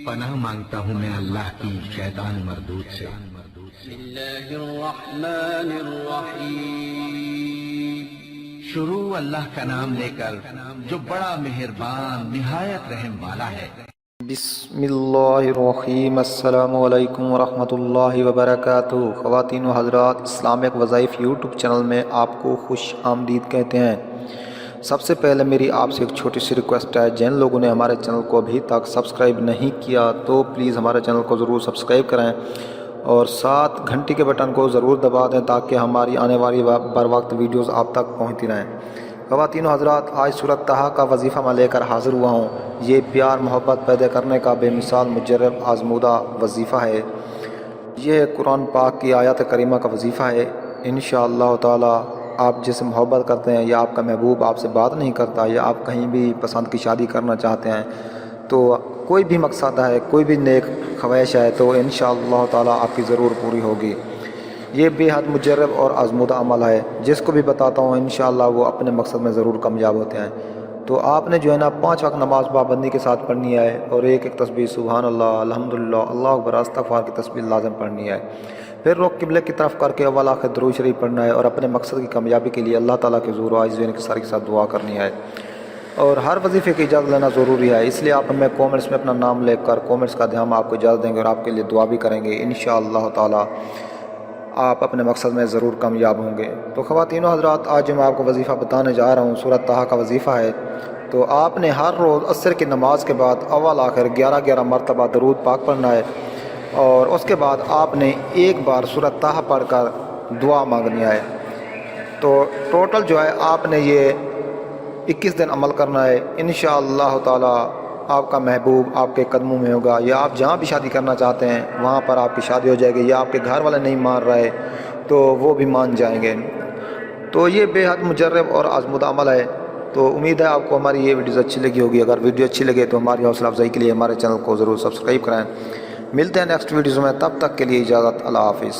پناہ مانگتا ہوں میں اللہ کی شیطان مردود سے۔ بسم اللہ الرحمن الرحیم۔ شروع اللہ کا نام لے کر جو بڑا مہربان نہایت رحم والا ہے۔ بسم اللہ الرحیم۔ السلام علیکم ورحمۃ اللہ وبرکاتہ۔ خواتین و حضرات، اسلامک وظائف یوٹیوب چینل میں آپ کو خوش آمدید کہتے ہیں۔ سب سے پہلے میری آپ سے ایک چھوٹی سی ریکویسٹ ہے، جن لوگوں نے ہمارے چینل کو ابھی تک سبسکرائب نہیں کیا تو پلیز ہمارے چینل کو ضرور سبسکرائب کریں اور ساتھ گھنٹی کے بٹن کو ضرور دبا دیں تاکہ ہماری آنے والی بر وقت ویڈیوز آپ تک پہنچتی رہیں۔ خواتین و حضرات، آج سورۃ طٰہٰ کا وظیفہ میں لے کر حاضر ہوا ہوں۔ یہ پیار محبت پیدا کرنے کا بے مثال مجرب آزمودہ وظیفہ ہے۔ یہ قرآن پاک کی آیات کریمہ کا وظیفہ ہے۔ انشاءاللہ تعالی آپ جس سے محبت کرتے ہیں یا آپ کا محبوب آپ سے بات نہیں کرتا یا آپ کہیں بھی پسند کی شادی کرنا چاہتے ہیں تو کوئی بھی مقصد ہے، کوئی بھی نیک خواہش ہے تو انشاءاللہ تعالی آپ کی ضرور پوری ہوگی۔ یہ بے حد مجرب اور آزمودہ عمل ہے، جس کو بھی بتاتا ہوں انشاءاللہ وہ اپنے مقصد میں ضرور کامیاب ہوتے ہیں۔ تو آپ نے جو ہے نا 5 وقت نماز پابندی کے ساتھ پڑھنی ہے اور ایک تسبیح سبحان اللہ، الحمدللہ، اللہ اکبر، استغفار کی تسبیح لازم پڑھنی ہے۔ پھر رخ قبلے کی طرف کر کے اول آخر درود شریف پڑھنا ہے اور اپنے مقصد کی کامیابی کے لیے اللہ تعالیٰ کے حضور عاجزی و انکساری کے ساتھ دعا کرنی ہے۔ اور ہر وظیفے کی اجازت لینا ضروری ہے، اس لیے آپ ہمیں کومنٹس میں اپنا نام لے کر کومنٹس کا ہم آپ کو اجازت دیں گے اور آپ کے لیے دعا بھی کریں گے۔ انشاءاللہ تعالیٰ آپ اپنے مقصد میں ضرور کامیاب ہوں گے۔ تو خواتین و حضرات، آج میں آپ کو وظیفہ بتانے جا رہا ہوں، سورۃ طٰہٰ کا وظیفہ ہے۔ تو آپ نے ہر روز عصر کی نماز کے بعد اول آخر 11 مرتبہ درود پاک پڑھنا ہے اور اس کے بعد آپ نے ایک بار سورۃ طٰہٰ پڑھ کر دعا مانگنی ہے۔ تو ٹوٹل جو ہے آپ نے یہ 21 دن عمل کرنا ہے۔ انشاءاللہ تعالی آپ کا محبوب آپ کے قدموں میں ہوگا، یا آپ جہاں بھی شادی کرنا چاہتے ہیں وہاں پر آپ کی شادی ہو جائے گی، یا آپ کے گھر والے نہیں مان رہے تو وہ بھی مان جائیں گے۔ تو یہ بے حد مجرب اور آزمودہ عمل ہے۔ تو امید ہے آپ کو ہماری یہ ویڈیوز اچھی لگی ہوگی۔ اگر ویڈیو اچھی لگے تو ہماری حوصلہ افزائی کے لیے ہمارے چینل کو ضرور سبسکرائب کریں۔ ملتے ہیں نیکسٹ ویڈیوز میں، تب تک کے لیے اجازت، اللہ حافظ۔